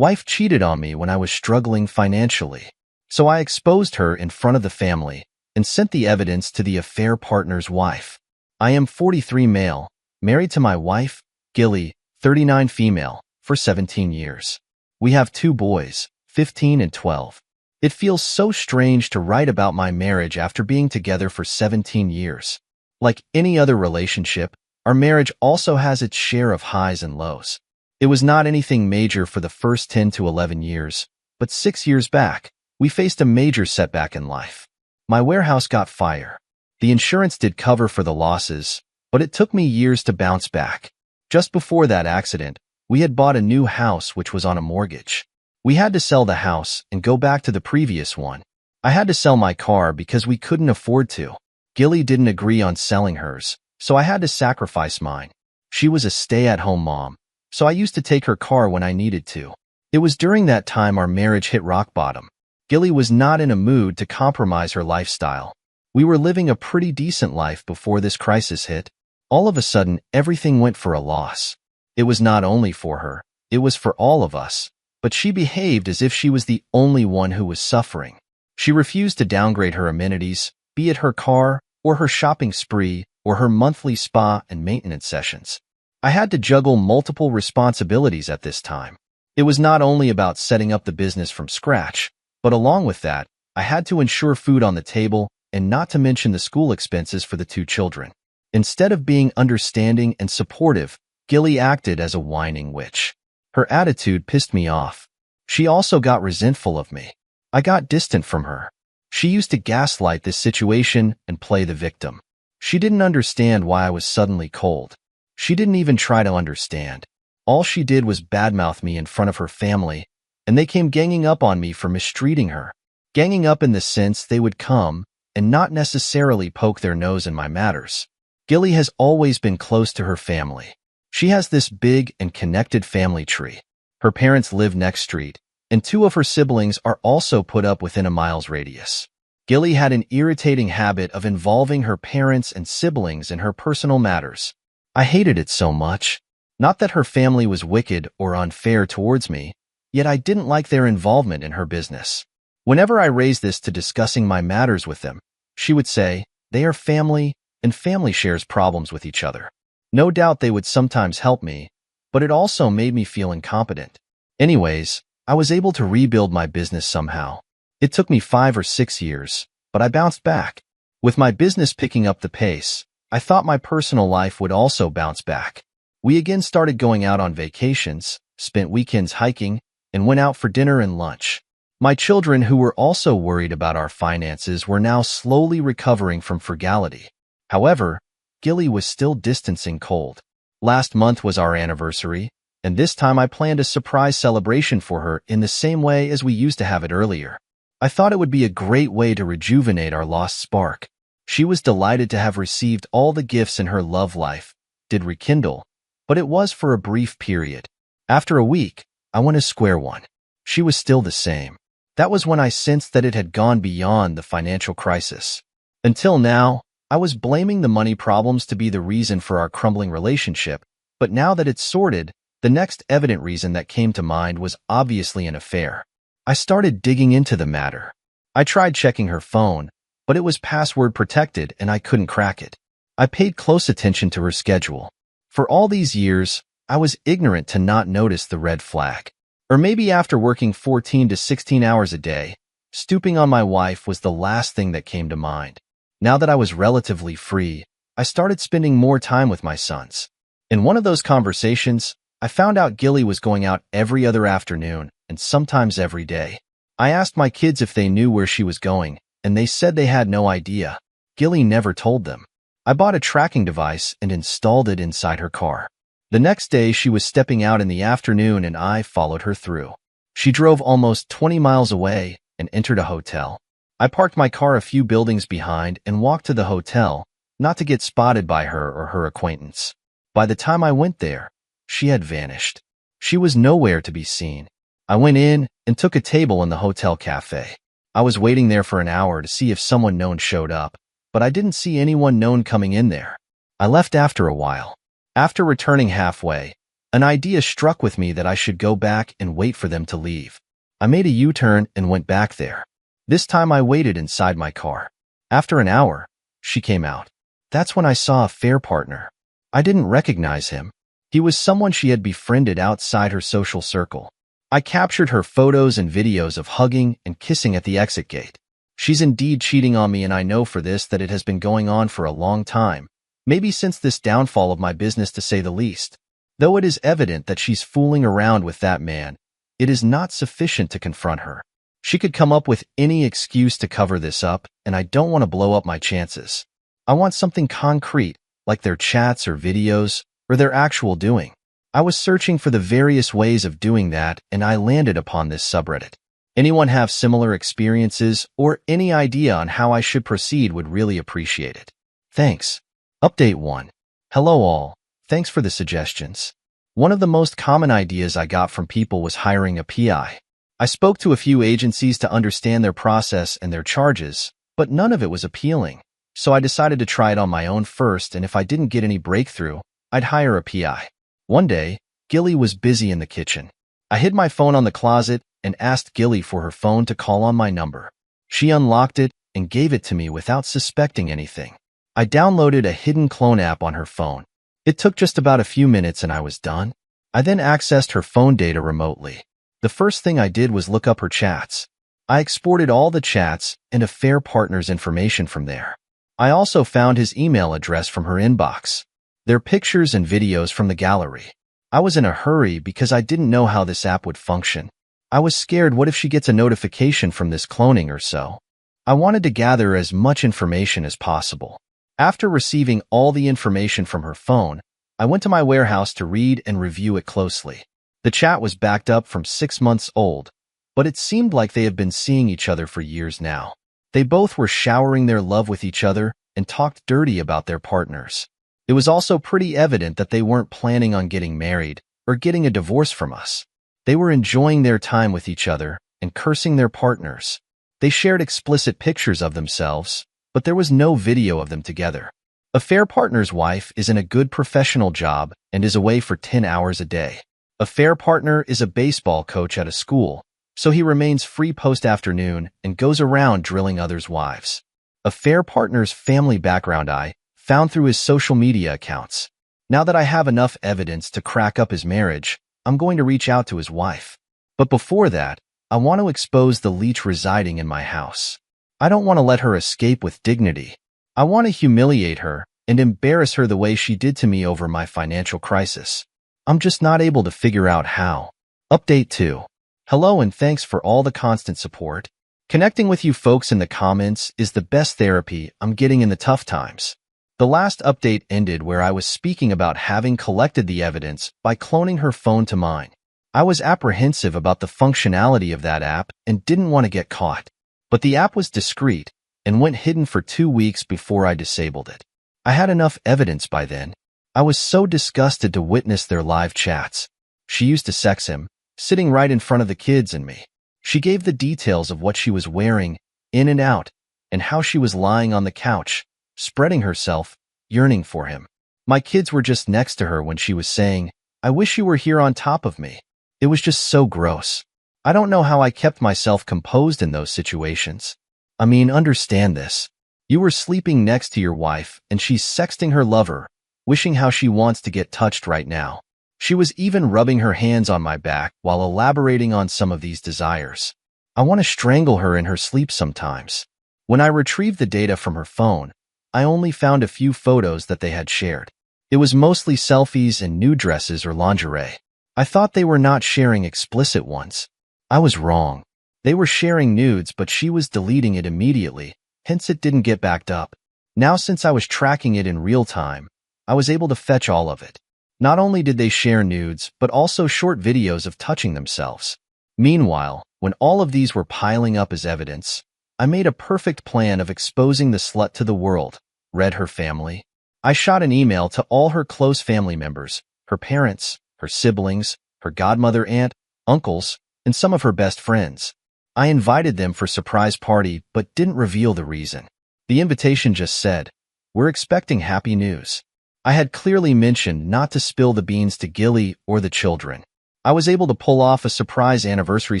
Wife cheated on me when I was struggling financially. So I exposed her in front of the family and sent the evidence to the affair partner's wife. I am 43 male, married to my wife, Gilly, 39 female, for 17 years. We have 2 boys, 15 and 12. It feels so strange to write about my marriage after being together for 17 years. Like any other relationship, our marriage also has its share of highs and lows. It was not anything major for the first 10 to 11 years, but 6 years back, we faced a major setback in life. My warehouse got fire. The insurance did cover for the losses, but it took me years to bounce back. Just before that accident, we had bought a new house which was on a mortgage. We had to sell the house and go back to the previous one. I had to sell my car because we couldn't afford to. Gilly didn't agree on selling hers, so I had to sacrifice mine. She was a stay-at-home mom, so I used to take her car when I needed to. It was during that time our marriage hit rock bottom. Gilly was not in a mood to compromise her lifestyle. We were living a pretty decent life before this crisis hit. All of a sudden, everything went for a loss. It was not only for her, it was for all of us. But she behaved as if she was the only one who was suffering. She refused to downgrade her amenities, be it her car, or her shopping spree, or her monthly spa and maintenance sessions. I had to juggle multiple responsibilities at this time. It was not only about setting up the business from scratch, but along with that, I had to ensure food on the table and not to mention the school expenses for the 2 children. Instead of being understanding and supportive, Gilly acted as a whining witch. Her attitude pissed me off. She also got resentful of me. I got distant from her. She used to gaslight this situation and play the victim. She didn't understand why I was suddenly cold. She didn't even try to understand. All she did was badmouth me in front of her family, and they came ganging up on me for mistreating her. Ganging up in the sense they would come and not necessarily poke their nose in my matters. Gilly has always been close to her family. She has this big and connected family tree. Her parents live next street, and 2 of her siblings are also put up within a mile's radius. Gilly had an irritating habit of involving her parents and siblings in her personal matters. I hated it so much. Not that her family was wicked or unfair towards me, yet I didn't like their involvement in her business. Whenever I raised this to discussing my matters with them, she would say, "They are family, and family shares problems with each other." No doubt they would sometimes help me, but it also made me feel incompetent. Anyways, I was able to rebuild my business somehow. It took me 5 or 6 years, but I bounced back. With my business picking up the pace, I thought my personal life would also bounce back. We again started going out on vacations, spent weekends hiking, and went out for dinner and lunch. My children, who were also worried about our finances, were now slowly recovering from frugality. However, Gilly was still distancing cold. Last month was our anniversary, and this time I planned a surprise celebration for her in the same way as we used to have it earlier. I thought it would be a great way to rejuvenate our lost spark. She was delighted to have received all the gifts in her love life, did rekindle, but it was for a brief period. After a week, I went to square one. She was still the same. That was when I sensed that it had gone beyond the financial crisis. Until now, I was blaming the money problems to be the reason for our crumbling relationship, but now that it's sorted, the next evident reason that came to mind was obviously an affair. I started digging into the matter. I tried checking her phone, but it was password protected and I couldn't crack it. I paid close attention to her schedule. For all these years, I was ignorant to not notice the red flag. Or maybe after working 14 to 16 hours a day, stooping on my wife was the last thing that came to mind. Now that I was relatively free, I started spending more time with my sons. In one of those conversations, I found out Gilly was going out every other afternoon and sometimes every day. I asked my kids if they knew where she was going, and they said they had no idea. Gilly never told them. I bought a tracking device and installed it inside her car. The next day, she was stepping out in the afternoon and I followed her through. She drove almost 20 miles away and entered a hotel. I parked my car a few buildings behind and walked to the hotel, not to get spotted by her or her acquaintance. By the time I went there, she had vanished. She was nowhere to be seen. I went in and took a table in the hotel cafe. I was waiting there for an hour to see if someone known showed up, but I didn't see anyone known coming in there. I left after a while. After returning halfway, An idea struck with me that I should go back and wait for them to leave. I made a U-turn and went back there. This time I waited inside my car. After an hour, she came out. That's when I saw affair partner. I didn't recognize him. He was someone she had befriended outside her social circle. I captured her photos and videos of hugging and kissing at the exit gate. She's indeed cheating on me, and I know for this that it has been going on for a long time, maybe since this downfall of my business to say the least. Though it is evident that she's fooling around with that man, it is not sufficient to confront her. She could come up with any excuse to cover this up, and I don't want to blow up my chances. I want something concrete, like their chats or videos, or their actual doing. I was searching for the various ways of doing that, and I landed upon this subreddit. Anyone have similar experiences or any idea on how I should proceed would really appreciate it. Thanks. Update 1. Hello all. Thanks for the suggestions. One of the most common ideas I got from people was hiring a PI. I spoke to a few agencies to understand their process and their charges, but none of it was appealing. So I decided to try it on my own first, and if I didn't get any breakthrough, I'd hire a PI. One day, Gilly was busy in the kitchen. I hid my phone on the closet and asked Gilly for her phone to call on my number. She unlocked it and gave it to me without suspecting anything. I downloaded a hidden clone app on her phone. It took just about a few minutes and I was done. I then accessed her phone data remotely. The first thing I did was look up her chats. I exported all the chats and affair partner's information from there. I also found his email address from her inbox. Their pictures and videos from the gallery. I was in a hurry because I didn't know how this app would function. I was scared, what if she gets a notification from this cloning or so? I wanted to gather as much information as possible. After receiving all the information from her phone, I went to my warehouse to read and review it closely. The chat was backed up from 6 months old, but it seemed like they had been seeing each other for years now. They both were showering their love with each other and talked dirty about their partners. It was also pretty evident that they weren't planning on getting married or getting a divorce from us. They were enjoying their time with each other and cursing their partners. They shared explicit pictures of themselves, but there was no video of them together. Affair partner's wife is in a good professional job and is away for 10 hours a day. Affair partner is a baseball coach at a school, so he remains free post-afternoon and goes around drilling others' wives. Affair partner's family background I found through his social media accounts. Now that I have enough evidence to crack up his marriage, I'm going to reach out to his wife. But before that, I want to expose the leech residing in my house. I don't want to let her escape with dignity. I want to humiliate her and embarrass her the way she did to me over my financial crisis. I'm just not able to figure out how. Update 2. Hello and thanks for all the constant support. Connecting with you folks in the comments is the best therapy I'm getting in the tough times. The last update ended where I was speaking about having collected the evidence by cloning her phone to mine. I was apprehensive about the functionality of that app and didn't want to get caught. But the app was discreet and went hidden for 2 weeks before I disabled it. I had enough evidence by then. I was so disgusted to witness their live chats. She used to sex him, sitting right in front of the kids and me. She gave the details of what she was wearing, in and out, and how she was lying on the couch, spreading herself, yearning for him. My kids were just next to her when she was saying, "I wish you were here on top of me." It was just so gross. I don't know how I kept myself composed in those situations. I mean, understand this. You were sleeping next to your wife and she's sexting her lover, wishing how she wants to get touched right now. She was even rubbing her hands on my back while elaborating on some of these desires. I want to strangle her in her sleep sometimes. When I retrieved the data from her phone, I only found a few photos that they had shared. It was mostly selfies and nude dresses or lingerie. I thought they were not sharing explicit ones. I was wrong. They were sharing nudes, but she was deleting it immediately, hence it didn't get backed up. Now, since I was tracking it in real time, I was able to fetch all of it. Not only did they share nudes, but also short videos of touching themselves. Meanwhile, when all of these were piling up as evidence, I made a perfect plan of exposing the slut to the world, read her family. I shot an email to all her close family members, her parents, her siblings, her godmother, aunt, uncles, and some of her best friends. I invited them for a surprise party, but didn't reveal the reason. The invitation just said, "We're expecting happy news." I had clearly mentioned not to spill the beans to Gilly or the children. I was able to pull off a surprise anniversary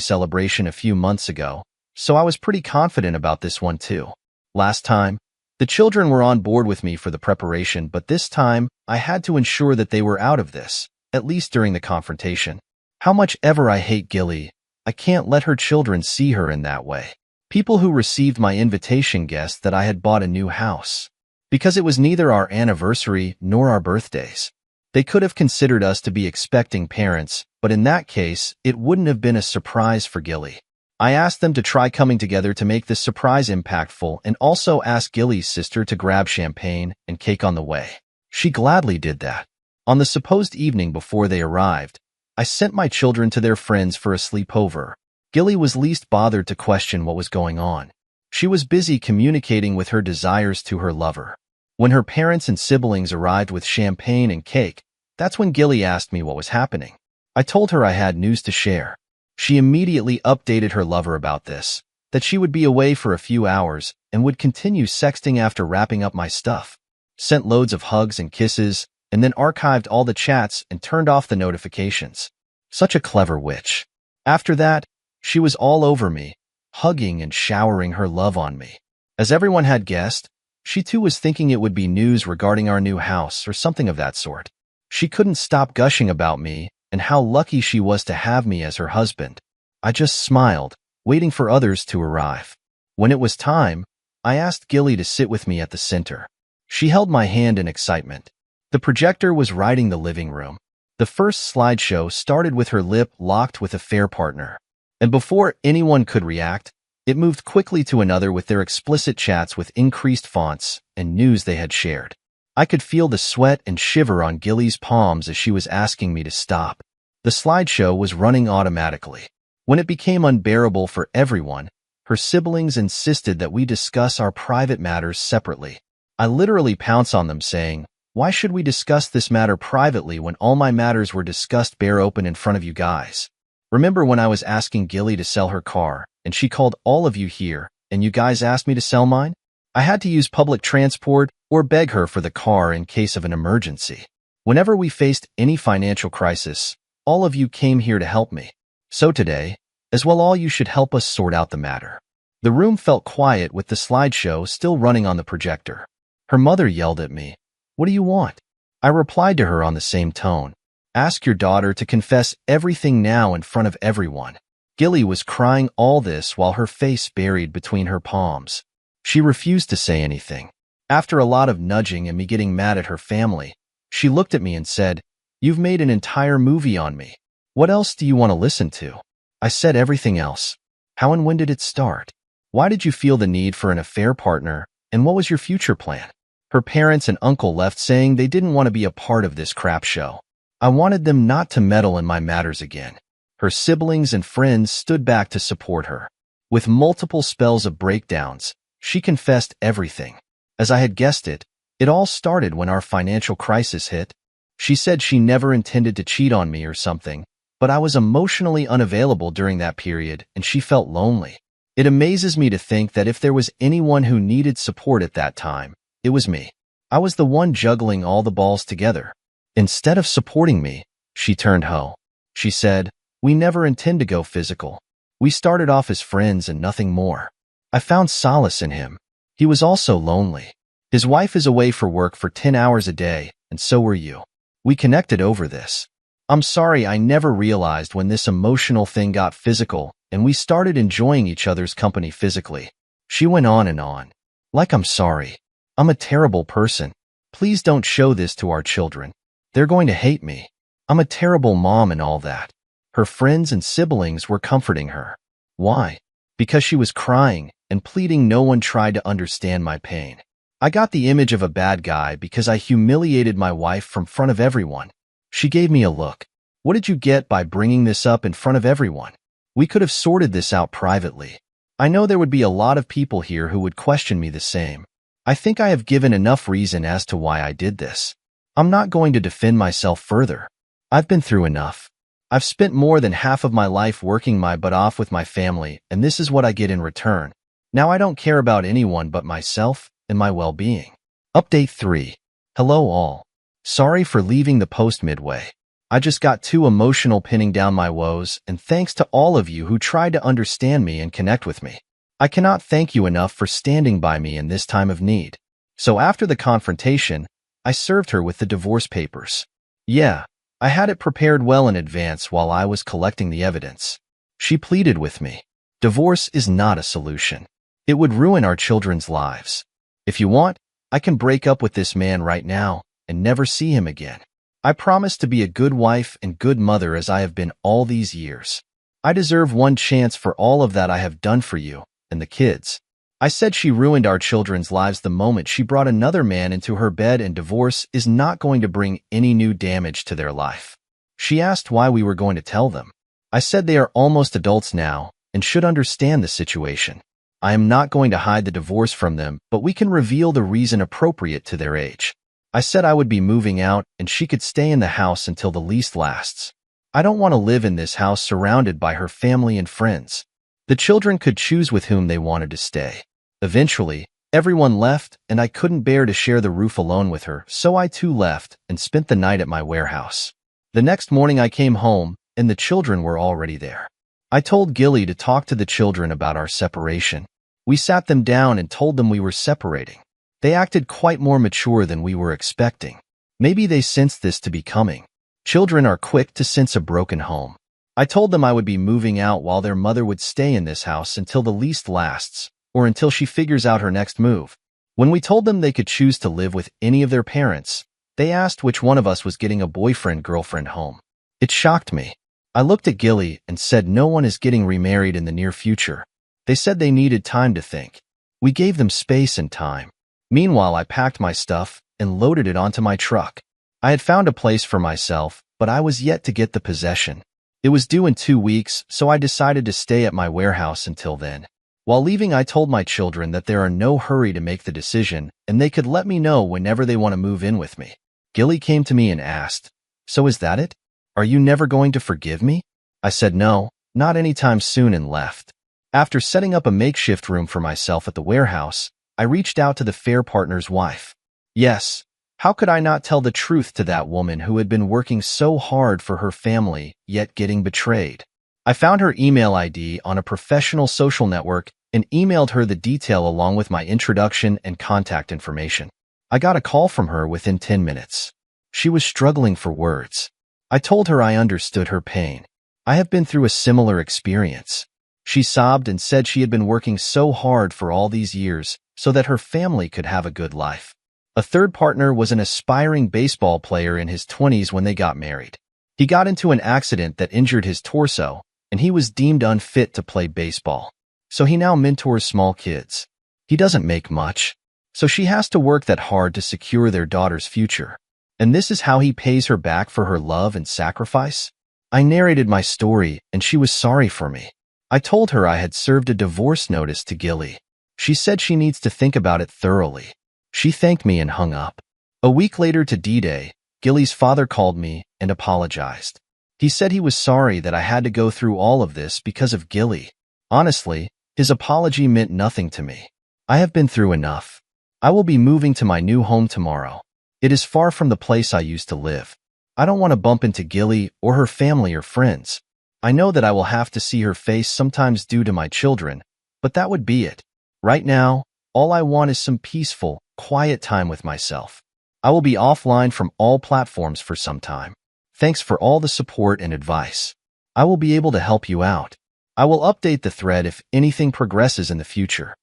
celebration a few months ago, so I was pretty confident about this one too. Last time, the children were on board with me for the preparation, but this time, I had to ensure that they were out of this, at least during the confrontation. How much ever I hate Gilly, I can't let her children see her in that way. People who received my invitation guessed that I had bought a new house. Because it was neither our anniversary nor our birthdays. They could have considered us to be expecting parents, but in that case, it wouldn't have been a surprise for Gilly. I asked them to try coming together to make this surprise impactful and also asked Gilly's sister to grab champagne and cake on the way. She gladly did that. On the supposed evening before they arrived, I sent my children to their friends for a sleepover. Gilly was least bothered to question what was going on. She was busy communicating with her desires to her lover. When her parents and siblings arrived with champagne and cake, that's when Gilly asked me what was happening. I told her I had news to share. She immediately updated her lover about this, that she would be away for a few hours and would continue sexting after wrapping up my stuff. Sent loads of hugs and kisses, and then archived all the chats and turned off the notifications. Such a clever witch. After that, she was all over me, hugging and showering her love on me. As everyone had guessed, she too was thinking it would be news regarding our new house or something of that sort. She couldn't stop gushing about me and how lucky she was to have me as her husband. I just smiled, waiting for others to arrive. When it was time, I asked Gilly to sit with me at the center. She held my hand in excitement. The projector was riding the living room. The first slideshow started with her lip locked with a fair partner. And before anyone could react, it moved quickly to another with their explicit chats with increased fonts and news they had shared. I could feel the sweat and shiver on Gilly's palms as she was asking me to stop. The slideshow was running automatically. When it became unbearable for everyone, her siblings insisted that we discuss our private matters separately. I literally pounced on them saying, "Why should we discuss this matter privately when all my matters were discussed bare open in front of you guys? Remember when I was asking Gilly to sell her car, and she called all of you here, and you guys asked me to sell mine? I had to use public transport or beg her for the car in case of an emergency. Whenever we faced any financial crisis, all of you came here to help me. So today, as well, all you should help us sort out the matter." The room felt quiet with the slideshow still running on the projector. Her mother yelled at me, "What do you want?" I replied to her on the same tone, "Ask your daughter to confess everything now in front of everyone." Gilly was crying all this while her face buried between her palms. She refused to say anything. After a lot of nudging and me getting mad at her family, she looked at me and said, "You've made an entire movie on me. What else do you want to listen to?" I said everything else. How and when did it start? Why did you feel the need for an affair partner, and what was your future plan? Her parents and uncle left saying they didn't want to be a part of this crap show. I wanted them not to meddle in my matters again. Her siblings and friends stood back to support her. With multiple spells of breakdowns, she confessed everything. As I had guessed it all started when our financial crisis hit. She said she never intended to cheat on me or something, but I was emotionally unavailable during that period and she felt lonely. It amazes me to think that if there was anyone who needed support at that time, it was me. I was the one juggling all the balls together. Instead of supporting me, she turned hoe. She said, "We never intend to go physical. We started off as friends and nothing more." I found solace in him. He was also lonely. His wife is away for work for 10 hours a day, and so were you. We connected over this. I'm sorry I never realized when this emotional thing got physical and we started enjoying each other's company physically. She went on and on. Like I'm sorry. I'm a terrible person. Please don't show this to our children. They're going to hate me. I'm a terrible mom and all that. Her friends and siblings were comforting her. Why? Because she was crying and pleading no one tried to understand my pain. I got the image of a bad guy because I humiliated my wife from front of everyone. She gave me a look. What did you get by bringing this up in front of everyone? We could have sorted this out privately. I know there would be a lot of people here who would question me the same. I think I have given enough reason as to why I did this. I'm not going to defend myself further. I've been through enough. I've spent more than half of my life working my butt off with my family, and this is what I get in return. Now I don't care about anyone but myself and my well-being. Update 3. Hello all. Sorry for leaving the post midway. I just got too emotional pinning down my woes, and thanks to all of you who tried to understand me and connect with me. I cannot thank you enough for standing by me in this time of need. So after the confrontation, I served her with the divorce papers. Yeah, I had it prepared well in advance while I was collecting the evidence. She pleaded with me. Divorce is not a solution. It would ruin our children's lives. If you want, I can break up with this man right now and never see him again. I promise to be a good wife and good mother as I have been all these years. I deserve one chance for all of that I have done for you and the kids. I said she ruined our children's lives the moment she brought another man into her bed, and divorce is not going to bring any new damage to their life. She asked why we were going to tell them. I said they are almost adults now and should understand the situation. I am not going to hide the divorce from them, but we can reveal the reason appropriate to their age. I said I would be moving out and she could stay in the house until the lease lasts. I don't want to live in this house surrounded by her family and friends. The children could choose with whom they wanted to stay. Eventually, everyone left and I couldn't bear to share the roof alone with her, so I too left and spent the night at my warehouse. The next morning I came home and the children were already there. I told Gilly to talk to the children about our separation. We sat them down and told them we were separating. They acted quite more mature than we were expecting. Maybe they sensed this to be coming. Children are quick to sense a broken home. I told them I would be moving out while their mother would stay in this house until the lease lasts, or until she figures out her next move. When we told them they could choose to live with any of their parents, they asked which one of us was getting a boyfriend-girlfriend home. It shocked me. I looked at Gilly and said no one is getting remarried in the near future. They said they needed time to think. We gave them space and time. Meanwhile, I packed my stuff and loaded it onto my truck. I had found a place for myself, but I was yet to get the possession. It was due in 2 weeks, so I decided to stay at my warehouse until then. While leaving, I told my children that there are no hurry to make the decision, and they could let me know whenever they want to move in with me. Gilly came to me and asked, "So is that it? Are you never going to forgive me?" I said no, not anytime soon, and left. After setting up a makeshift room for myself at the warehouse, I reached out to the fair partner's wife. Yes, how could I not tell the truth to that woman who had been working so hard for her family, yet getting betrayed? I found her email ID on a professional social network and emailed her the detail along with my introduction and contact information. I got a call from her within 10 minutes. She was struggling for words. I told her I understood her pain. I have been through a similar experience. She sobbed and said she had been working so hard for all these years so that her family could have a good life. A third partner was an aspiring baseball player in his 20s when they got married. He got into an accident that injured his torso, and he was deemed unfit to play baseball. So he now mentors small kids. He doesn't make much, so she has to work that hard to secure their daughter's future. And this is how he pays her back for her love and sacrifice? I narrated my story, and she was sorry for me. I told her I had served a divorce notice to Gilly. She said she needs to think about it thoroughly. She thanked me and hung up. A week later to D-Day, Gilly's father called me and apologized. He said he was sorry that I had to go through all of this because of Gilly. Honestly, his apology meant nothing to me. I have been through enough. I will be moving to my new home tomorrow. It is far from the place I used to live. I don't want to bump into Gilly or her family or friends. I know that I will have to see her face sometimes due to my children, but that would be it. Right now, all I want is some peaceful, quiet time with myself. I will be offline from all platforms for some time. Thanks for all the support and advice. I will be able to help you out. I will update the thread if anything progresses in the future.